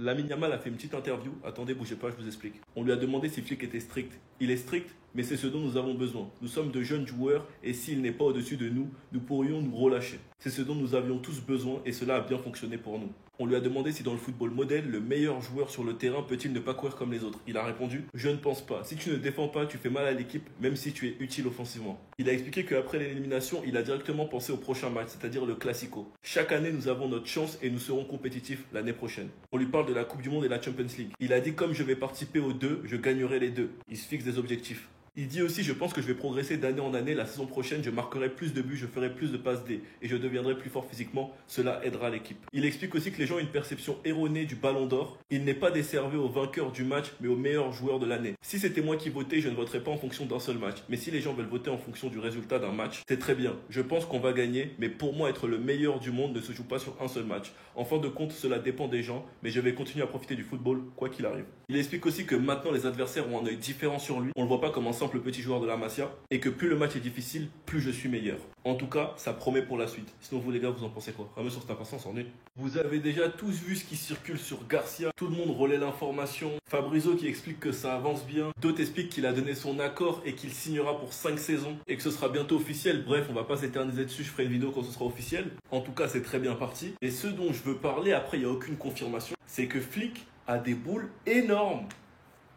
Lamine Yamal a fait une petite interview. Attendez, bougez pas, je vous explique. On lui a demandé si Flick était strict. Il est strict, mais c'est ce dont nous avons besoin. Nous sommes de jeunes joueurs et s'il n'est pas au-dessus de nous, nous pourrions nous relâcher. C'est ce dont nous avions tous besoin et cela a bien fonctionné pour nous. On lui a demandé si dans le football modèle, le meilleur joueur sur le terrain peut-il ne pas courir comme les autres. Il a répondu: je ne pense pas. Si tu ne défends pas, tu fais mal à l'équipe, même si tu es utile offensivement. Il a expliqué qu'après l'élimination, il a directement pensé au prochain match, c'est-à-dire le Classico. Chaque année, nous avons notre chance et nous serons compétitifs l'année prochaine. On lui parle de la Coupe du Monde et la Champions League. Il a dit: comme je vais participer aux deux, je gagnerai les deux. Il se fixe des objectifs. Il dit aussi: je pense que je vais progresser d'année en année. La saison prochaine, je marquerai plus de buts, je ferai plus de passes D et je deviendrai plus fort physiquement. Cela aidera l'équipe. Il explique aussi que les gens ont une perception erronée du ballon d'or. Il n'est pas décervé au vainqueur du match, mais au meilleur joueur de l'année. Si c'était moi qui votais, je ne voterais pas en fonction d'un seul match. Mais si les gens veulent voter en fonction du résultat d'un match, c'est très bien. Je pense qu'on va gagner, mais pour moi, être le meilleur du monde ne se joue pas sur un seul match. En fin de compte, cela dépend des gens, mais je vais continuer à profiter du football, quoi qu'il arrive. Il explique aussi que maintenant, les adversaires ont un œil différent sur lui. On ne le voit pas comme un simple petit joueur de la Masia, et que plus le match est difficile, plus je suis meilleur. En tout cas, ça promet pour la suite. Sinon, vous les gars, vous en pensez quoi? Rameux sur cette impatience, on est. Vous avez déjà tous vu ce qui circule sur Garcia. Tout le monde relaie l'information. Fabrizio qui explique que ça avance bien. D'autres expliquent qu'il a donné son accord et qu'il signera pour 5 saisons et que ce sera bientôt officiel. Bref, on va pas s'éterniser dessus, je ferai une vidéo quand ce sera officiel. En tout cas, c'est très bien parti. Et ce dont je veux parler, après, il n'y a aucune confirmation, c'est que Flick a des boules énormes.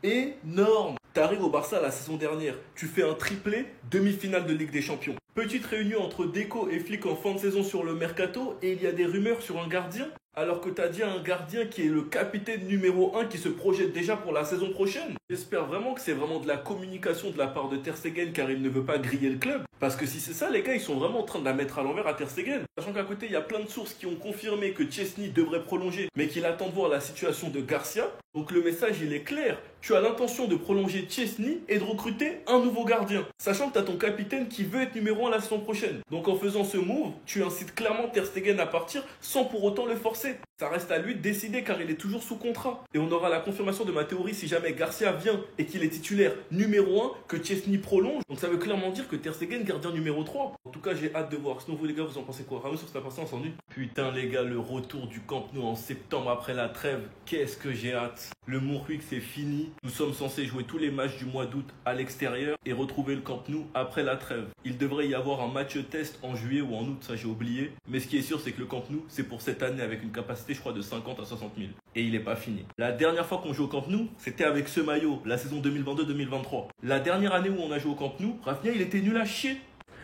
Énorme. T'arrives au Barça la saison dernière, tu fais un triplé, demi-finale de Ligue des Champions. Petite réunion entre Deco et Flick en fin de saison sur le mercato et il y a des rumeurs sur un gardien. Alors que t'as dit un gardien qui est le capitaine numéro 1 qui se projette déjà pour la saison prochaine. J'espère vraiment que c'est vraiment de la communication de la part de Ter Stegen car il ne veut pas griller le club. Parce que si c'est ça, les gars, ils sont vraiment en train de la mettre à l'envers à Ter Stegen. Sachant qu'à côté, il y a plein de sources qui ont confirmé que Chesney devrait prolonger, mais qu'il attend de voir la situation de Garcia. Donc le message, il est clair. Tu as l'intention de prolonger Chesney et de recruter un nouveau gardien. Sachant que tu as ton capitaine qui veut être numéro 1 la saison prochaine. Donc en faisant ce move, tu incites clairement Ter Stegen à partir sans pour autant le forcer. Ça reste à lui de décider car il est toujours sous contrat. Et on aura la confirmation de ma théorie si jamais Garcia vient et qu'il est titulaire numéro 1, que Chesney prolonge. Donc ça veut clairement dire que Ter Stegen gardien numéro 3. En tout cas, j'ai hâte de voir. Sinon vous les gars, vous en pensez quoi? Rameux sur cette patience, on s'ennuie. Putain les gars, le retour du Camp Nou en septembre après la trêve. Qu'est-ce que j'ai hâte. Le Montjuic c'est fini. Nous sommes censés jouer tous les matchs du mois d'août à l'extérieur et retrouver le Camp Nou après la trêve. Il devrait y avoir un match test en juillet ou en août, ça j'ai oublié. Mais ce qui est sûr, c'est que le Camp Nou, c'est pour cette année avec une capacité, je crois, de 50 à 60 000. Et il n'est pas fini. La dernière fois qu'on joue au Camp Nou, c'était avec ce maillot, la saison 2022-2023. La dernière année où on a joué au Camp Nou, Rafinha, il était nul à chier.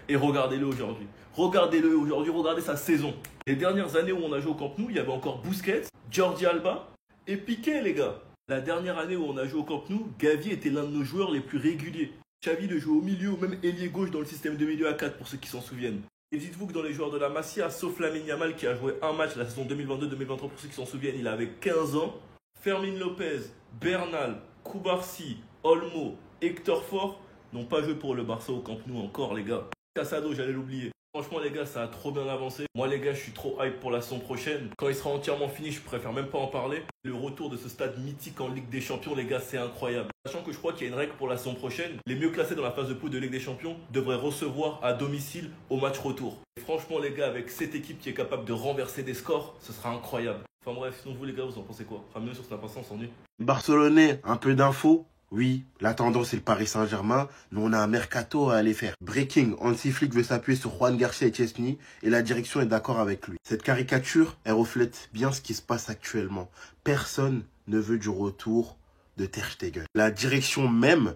Et regardez-le aujourd'hui. Regardez-le aujourd'hui, regardez sa saison. Les dernières années où on a joué au Camp Nou, il y avait encore Busquets, Jordi Alba et Piqué, les gars. La dernière année où on a joué au Camp Nou, Gavi était l'un de nos joueurs les plus réguliers. Xavi de jouer au milieu ou même ailier gauche dans le système de milieu à 4 pour ceux qui s'en souviennent. Et dites-vous que dans les joueurs de la Masia, sauf Lamine Yamal qui a joué un match la saison 2022-2023 pour ceux qui s'en souviennent, il avait 15 ans. Fermin Lopez, Bernal, Koubarsi, Olmo, Hector Fort n'ont pas joué pour le Barça au Camp Nou encore, les gars. Casado, j'allais l'oublier. Franchement les gars, ça a trop bien avancé. Moi les gars, je suis trop hype pour la saison prochaine. Quand il sera entièrement fini, je préfère même pas en parler. Le retour de ce stade mythique en Ligue des Champions, les gars, c'est incroyable. Sachant que je crois qu'il y a une règle pour la saison prochaine. Les mieux classés dans la phase de poule de Ligue des Champions devraient recevoir à domicile au match retour. Et franchement les gars, avec cette équipe qui est capable de renverser des scores, ce sera incroyable. Enfin bref, sinon vous les gars, vous en pensez quoi? Ramenez sur cette impatience, on s'ennuie. Barcelonais, un peu d'infos. Oui, la tendance c'est le Paris Saint-Germain, mais on a un mercato à aller faire. Breaking, Hansi Flick veut s'appuyer sur Juan Garcia et Chesney et la direction est d'accord avec lui. Cette caricature, elle reflète bien ce qui se passe actuellement. Personne ne veut du retour de Ter Stegen. La direction même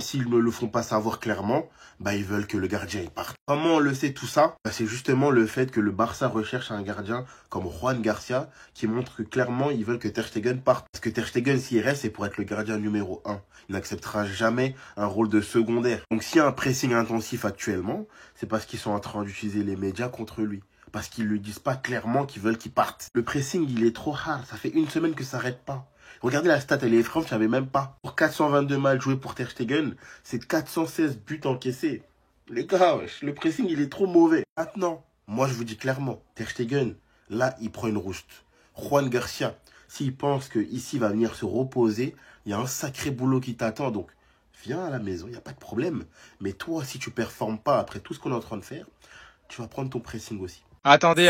s'ils ne le font pas savoir clairement, ils veulent que le gardien il parte. Comment on le sait tout ça? C'est justement le fait que le Barça recherche un gardien comme Juan Garcia qui montre que clairement ils veulent que Ter Stegen parte. Parce que Ter Stegen s'il reste c'est pour être le gardien numéro 1. Il n'acceptera jamais un rôle de secondaire. Donc s'il y a un pressing intensif actuellement, c'est parce qu'ils sont en train d'utiliser les médias contre lui. Parce qu'ils lui disent pas clairement qu'ils veulent qu'il parte. Le pressing il est trop hard, ça fait une semaine que ça s'arrête pas. Regardez la stat, elle est effrayante, je savais même pas. Pour 422 matchs joués pour Ter Stegen, c'est 416 buts encaissés. Les gars, le pressing, il est trop mauvais. Maintenant, moi, je vous dis clairement, Ter Stegen, là, il prend une rouste. Juan Garcia, s'il pense qu'ici, il va venir se reposer, il y a un sacré boulot qui t'attend. Donc, viens à la maison, il n'y a pas de problème. Mais toi, si tu performes pas après tout ce qu'on est en train de faire, tu vas prendre ton pressing aussi. Attendez.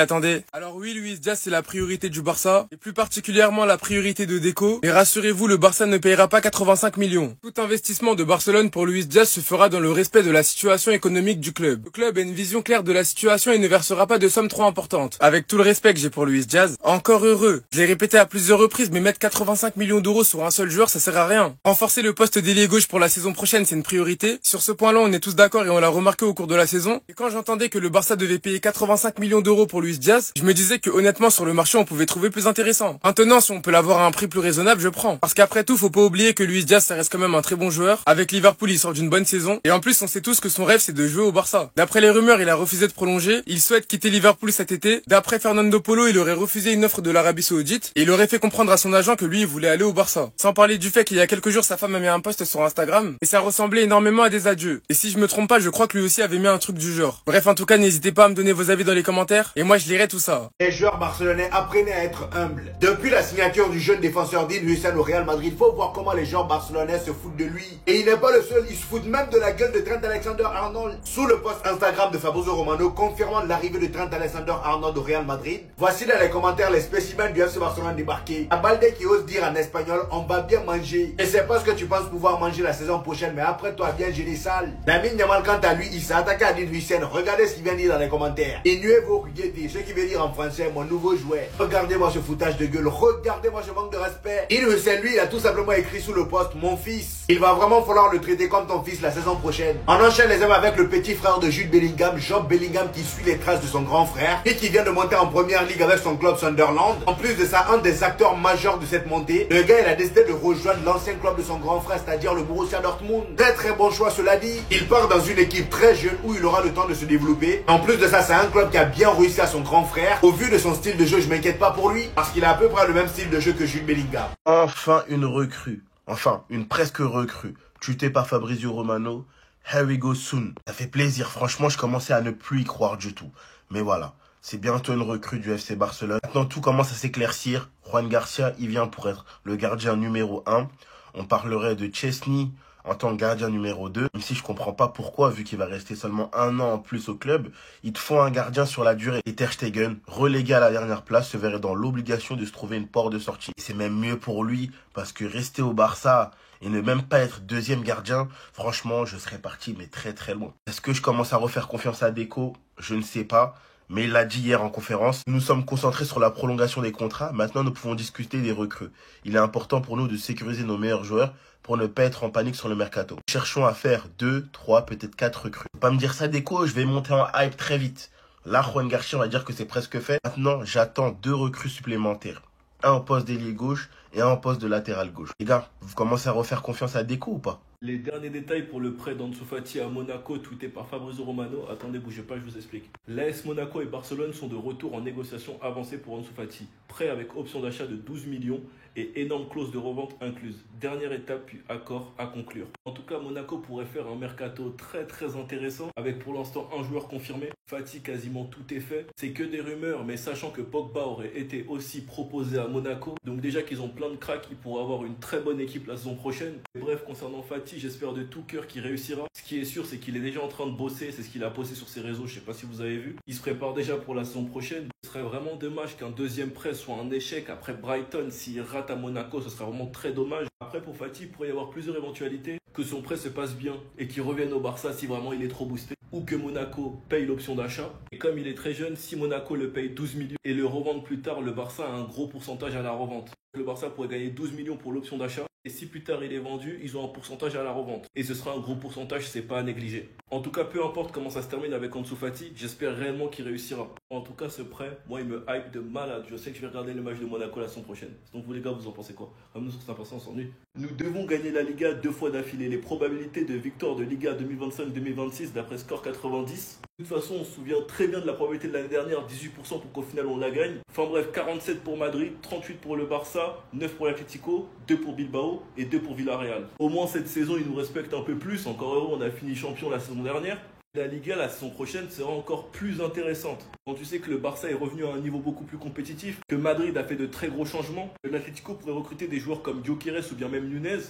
Alors oui, Luis Diaz, c'est la priorité du Barça, et plus particulièrement la priorité de Deco. Mais rassurez-vous, le Barça ne payera pas 85 millions. Tout investissement de Barcelone pour Luis Diaz se fera dans le respect de la situation économique du club. Le club a une vision claire de la situation et ne versera pas de sommes trop importantes. Avec tout le respect que j'ai pour Luis Diaz, encore heureux. Je l'ai répété à plusieurs reprises, mais mettre 85 millions d'euros sur un seul joueur, ça sert à rien. Renforcer le poste d'ailier gauche pour la saison prochaine, c'est une priorité. Sur ce point-là, on est tous d'accord et on l'a remarqué au cours de la saison. Et quand j'entendais que le Barça devait payer 85 millions d'euros pour Luis Diaz, je me disais que honnêtement sur le marché on pouvait trouver plus intéressant. Maintenant si on peut l'avoir à un prix plus raisonnable, je prends. Parce qu'après tout, faut pas oublier que Luis Diaz ça reste quand même un très bon joueur. Avec Liverpool il sort d'une bonne saison. Et en plus on sait tous que son rêve c'est de jouer au Barça. D'après les rumeurs il a refusé de prolonger. Il souhaite quitter Liverpool cet été. D'après Fernando Polo il aurait refusé une offre de l'Arabie Saoudite. Et il aurait fait comprendre à son agent que lui il voulait aller au Barça. Sans parler du fait qu'il y a quelques jours sa femme a mis un post sur Instagram. Et ça ressemblait énormément à des adieux. Et si je me trompe pas, je crois que lui aussi avait mis un truc du genre. Bref en tout cas n'hésitez pas à me donner vos avis dans les commentaires. Et moi je lirai tout ça. Les joueurs barcelonais, apprenez à être humbles. Depuis la signature du jeune défenseur Dean Huijsen au Real Madrid, faut voir comment les joueurs barcelonais se foutent de lui. Et il n'est pas le seul, ils se foutent même de la gueule de Trent Alexander-Arnold. Sous le post Instagram de Fabrizio Romano confirmant l'arrivée de Trent Alexander-Arnold au Real Madrid, voici dans les commentaires les spécimens du FC Barcelone débarqués. A Balde qui ose dire en espagnol, on va bien manger. Et c'est pas ce que tu penses pouvoir manger la saison prochaine, mais après toi bien gérer sale. Lamine Yamal quant à lui, il s'est attaqué à Dean Huijsen. Regardez ce qu'il vient dire dans les commentaires. Et nuevo juguete, ce qui veut dire en français mon nouveau jouet. Regardez-moi ce foutage de gueule, regardez-moi ce manque de respect. Dean Huijsen lui, il a tout simplement écrit sous le post mon fils. Il va vraiment falloir le traiter comme ton fils la saison prochaine. On enchaîne les hommes avec le petit frère de Jude Bellingham, Job Bellingham, qui suit les traces de son grand frère et qui vient de monter en première ligue avec son club Sunderland. En plus de ça, un des acteurs majeurs de cette montée, le gars il a décidé de rejoindre l'ancien club de son grand frère, c'est-à-dire le Borussia Dortmund. Très bon choix cela dit. Il part dans une équipe très jeune où il aura le temps de se développer. En plus de ça, c'est un club qui a bien réussi à son grand frère. Au vu de son style de jeu, je m'inquiète pas pour lui parce qu'il a à peu près le même style de jeu que Jude Bellingham. Enfin une recrue. Enfin, une presque recrue. Tutée par Fabrizio Romano. Here we go soon. Ça fait plaisir. Franchement, je commençais à ne plus y croire du tout. Mais voilà. C'est bientôt une recrue du FC Barcelone. Maintenant, tout commence à s'éclaircir. Juan Garcia, il vient pour être le gardien numéro 1. On parlerait de Chesney en tant que gardien numéro 2. Même si je comprends pas pourquoi, vu qu'il va rester seulement un an en plus au club, ils te font un gardien sur la durée. Et Ter Stegen, relégué à la dernière place, se verrait dans l'obligation de se trouver une porte de sortie. Et c'est même mieux pour lui, parce que rester au Barça et ne même pas être deuxième gardien, franchement, je serais parti, mais très loin. Est-ce que je commence à refaire confiance à Deco? Je ne sais pas. Mais il l'a dit hier en conférence, nous sommes concentrés sur la prolongation des contrats, maintenant nous pouvons discuter des recrues. Il est important pour nous de sécuriser nos meilleurs joueurs pour ne pas être en panique sur le mercato. Cherchons à faire 2, 3, peut-être 4 recrues. Faut pas me dire ça Deco, je vais monter en hype très vite. Là, Juan Garcia, on va dire que c'est presque fait. Maintenant, j'attends 2 recrues supplémentaires. Un en poste d'ailier gauche et un en poste de latéral gauche. Les gars, vous commencez à refaire confiance à Deco ou pas? Les derniers détails pour le prêt d'Ansu Fati à Monaco, tweeté par Fabrizio Romano. Attendez, bougez pas, je vous explique. L'AS Monaco et Barcelone sont de retour en négociation avancée pour Ansu Fati. Prêt avec option d'achat de 12 millions et énorme clause de revente incluse. Dernière étape puis accord à conclure. En tout cas, Monaco pourrait faire un mercato très intéressant avec pour l'instant un joueur confirmé. Fati, quasiment tout est fait. C'est que des rumeurs, mais sachant que Pogba aurait été aussi proposé à Monaco. Donc déjà qu'ils ont plein de cracks, ils pourraient avoir une très bonne équipe la saison prochaine. Et bref, concernant Fati, j'espère de tout cœur qu'il réussira. Ce qui est sûr, c'est qu'il est déjà en train de bosser. C'est ce qu'il a posté sur ses réseaux. Je sais pas si vous avez vu. Il se prépare déjà pour la saison prochaine. Ce serait vraiment dommage qu'un deuxième prêt soit un échec après Brighton. S'il rate à Monaco, ce serait vraiment très dommage. Après, pour Fati, il pourrait y avoir plusieurs éventualités. Que son prêt se passe bien et qu'il revienne au Barça si vraiment il est trop boosté. Ou que Monaco paye l'option d'achat. Et comme il est très jeune, si Monaco le paye 12 millions et le revende plus tard, le Barça a un gros pourcentage à la revente. Le Barça pourrait gagner 12 millions pour l'option d'achat. Et si plus tard il est vendu, ils ont un pourcentage à la revente. Et ce sera un gros pourcentage, c'est pas à négliger. En tout cas, peu importe comment ça se termine avec Ansu Fati, j'espère réellement qu'il réussira. En tout cas, ce prêt, moi il me hype de malade. Je sais que je vais regarder le match de Monaco la saison prochaine. Donc vous les gars, vous en pensez quoi? Comme nous sur Saint-Vincent, on s'ennuie. Nous devons gagner la Liga 2 fois d'affilée. Les probabilités de victoire de Liga 2025-2026 d'après Score 90. De toute façon, on se souvient très bien de la probabilité de l'année dernière, 18% pour qu'au final on la gagne. Enfin bref, 47 pour Madrid, 38 pour le Barça, 9 pour l'Atlético, 2 pour Bilbao et 2 pour Villarreal. Au moins cette saison, ils nous respectent un peu plus. Encore heureux, on a fini champion la saison dernière. La Liga, la saison prochaine, sera encore plus intéressante. Quand tu sais que le Barça est revenu à un niveau beaucoup plus compétitif, que Madrid a fait de très gros changements, que l'Atlético pourrait recruter des joueurs comme Gyökeres ou bien même Nunez,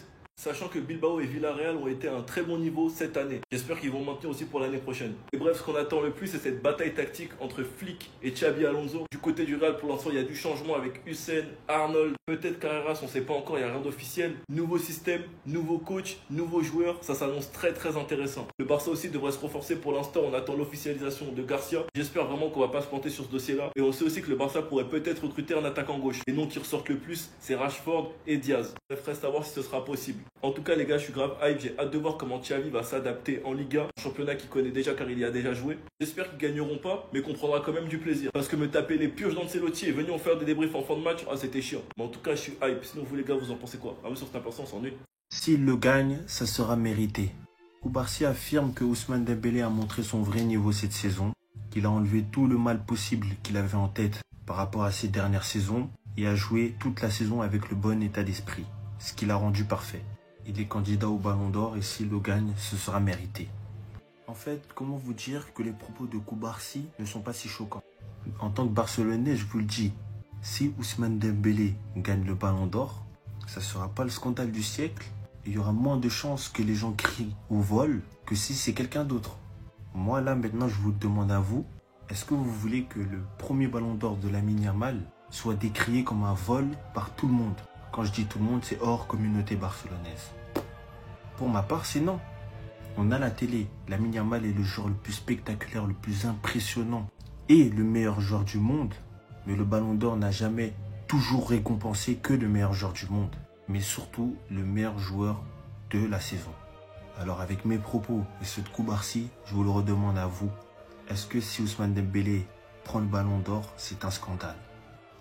Sachant que Bilbao et Villarreal ont été à un très bon niveau cette année. J'espère qu'ils vont maintenir aussi pour l'année prochaine. Et bref, ce qu'on attend le plus, c'est cette bataille tactique entre Flick et Xabi Alonso. Du côté du Real, pour l'instant, il y a du changement avec Hussein, Arnold, peut-être Carreras, on ne sait pas encore, il n'y a rien d'officiel. Nouveau système, nouveau coach, nouveau joueur, ça s'annonce très très intéressant. Le Barça aussi devrait se renforcer pour l'instant, on attend l'officialisation de Garcia. J'espère vraiment qu'on ne va pas se planter sur ce dossier-là. Et on sait aussi que le Barça pourrait peut-être recruter un attaquant gauche. Les noms qui ressortent le plus, c'est Rashford et Diaz. Bref, reste à voir si ce sera possible. En tout cas, les gars, je suis grave hype. J'ai hâte de voir comment Xavi va s'adapter en Liga, un championnat qu'il connaît déjà car il y a déjà joué. J'espère qu'ils gagneront pas, mais qu'on prendra quand même du plaisir. Parce que me taper les pioches d'Ancelotti et venir en faire des débriefs en fin de match, c'était chiant. Mais en tout cas, je suis hype. Sinon, vous les gars, vous en pensez quoi? Sur cette personne, on s'ennuie. S'il le gagne, ça sera mérité. Koubarsi affirme que Ousmane Dembélé a montré son vrai niveau cette saison, qu'il a enlevé tout le mal possible qu'il avait en tête par rapport à ses dernières saisons et a joué toute la saison avec le bon état d'esprit, ce qui l'a rendu parfait. Il est candidat au Ballon d'Or et s'il le gagne, ce sera mérité. En fait, comment vous dire que les propos de Koubarsi ne sont pas si choquants? En tant que Barcelonais, je vous le dis, si Ousmane Dembélé gagne le Ballon d'Or, ça ne sera pas le scandale du siècle. Il y aura moins de chances que les gens crient ou volent que si c'est quelqu'un d'autre. Moi, là, maintenant, je vous demande à vous, est-ce que vous voulez que le premier Ballon d'Or de Lamine Yamal soit décrié comme un vol par tout le monde? Quand je dis tout le monde, c'est hors communauté barcelonaise. Pour ma part, c'est non. On a la télé. Lamine Yamal est le joueur le plus spectaculaire, le plus impressionnant et le meilleur joueur du monde. Mais le Ballon d'Or n'a jamais toujours récompensé que le meilleur joueur du monde, mais surtout le meilleur joueur de la saison. Alors avec mes propos et ceux de Koubarsi, je vous le redemande à vous. Est-ce que si Ousmane Dembélé prend le Ballon d'Or, c'est un scandale?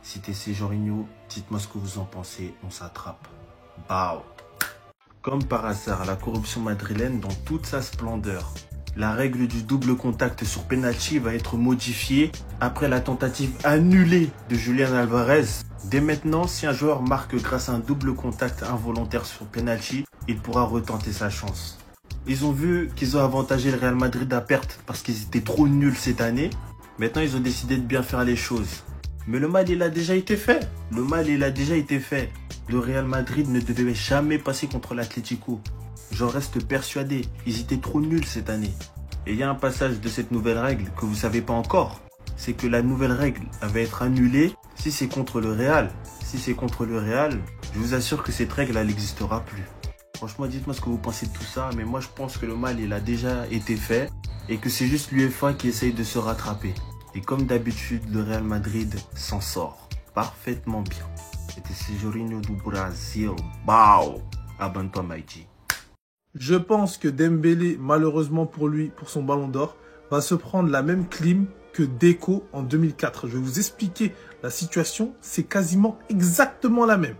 Si t'es Jorginho, dites-moi ce que vous en pensez, on s'attrape. Bao. Comme par hasard, la corruption madrilène dans toute sa splendeur. La règle du double contact sur penalty va être modifiée après la tentative annulée de Julián Alvarez. Dès maintenant, si un joueur marque grâce à un double contact involontaire sur penalty, il pourra retenter sa chance. Ils ont vu qu'ils ont avantagé le Real Madrid à perte parce qu'ils étaient trop nuls cette année. Maintenant, ils ont décidé de bien faire les choses. Mais le mal, il a déjà été fait. Le mal, il a déjà été fait. Le Real Madrid ne devait jamais passer contre l'Atlético. J'en reste persuadé. Ils étaient trop nuls cette année. Et il y a un passage de cette nouvelle règle que vous ne savez pas encore. C'est que la nouvelle règle va être annulée si c'est contre le Real. Si c'est contre le Real, je vous assure que cette règle, elle n'existera plus. Franchement, dites-moi ce que vous pensez de tout ça. Mais moi, je pense que le mal, il a déjà été fait. Et que c'est juste l'UEFA qui essaye de se rattraper. Et comme d'habitude, le Real Madrid s'en sort parfaitement bien. C'était Jorginho du Brasil. Bao. Abonne-toi, Maïti. Je pense que Dembélé, malheureusement pour lui, pour son Ballon d'Or, va se prendre la même clim que Deco en 2004. Je vais vous expliquer la situation. C'est quasiment exactement la même.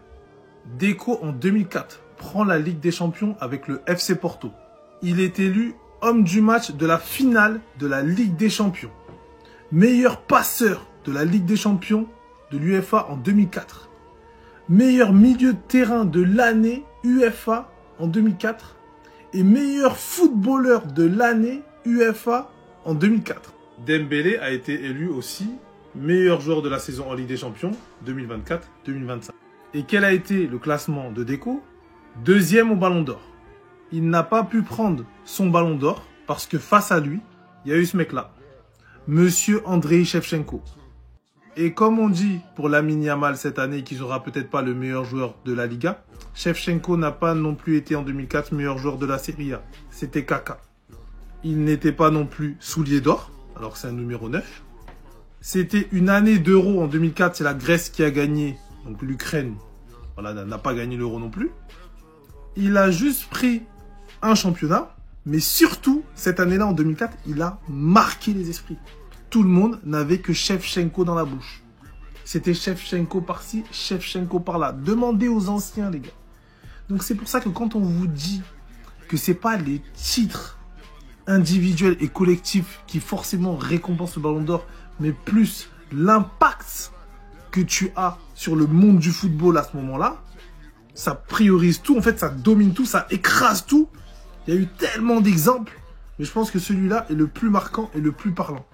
Deco en 2004 prend la Ligue des Champions avec le FC Porto. Il est élu homme du match de la finale de la Ligue des Champions. Meilleur passeur de la Ligue des Champions de l'UEFA en 2004. Meilleur milieu de terrain de l'année UEFA en 2004. Et meilleur footballeur de l'année UEFA en 2004. Dembélé a été élu aussi meilleur joueur de la saison en Ligue des Champions 2024-2025. Et quel a été le classement de Deco? Deuxième au Ballon d'Or. Il n'a pas pu prendre son Ballon d'Or parce que face à lui, il y a eu ce mec-là. Monsieur Andrei Shevchenko. Et comme on dit pour Lamine Yamal cette année qu'il sera peut-être pas le meilleur joueur de la Liga, Shevchenko n'a pas non plus été en 2004 meilleur joueur de la Serie A. C'était Kaka. Il n'était pas non plus soulier d'or, alors que c'est un numéro 9. C'était une année d'euro en 2004, c'est la Grèce qui a gagné. Donc l'Ukraine voilà, n'a pas gagné l'euro non plus. Il a juste pris un championnat. Mais surtout, cette année-là, en 2004, il a marqué les esprits. Tout le monde n'avait que Shevchenko dans la bouche. C'était Shevchenko par-ci, Shevchenko par-là. Demandez aux anciens, les gars. Donc c'est pour ça que quand on vous dit que ce n'est pas les titres individuels et collectifs qui forcément récompensent le Ballon d'Or, mais plus l'impact que tu as sur le monde du football à ce moment-là, ça priorise tout, en fait, ça domine tout, ça écrase tout. Il y a eu tellement d'exemples, mais je pense que celui-là est le plus marquant et le plus parlant.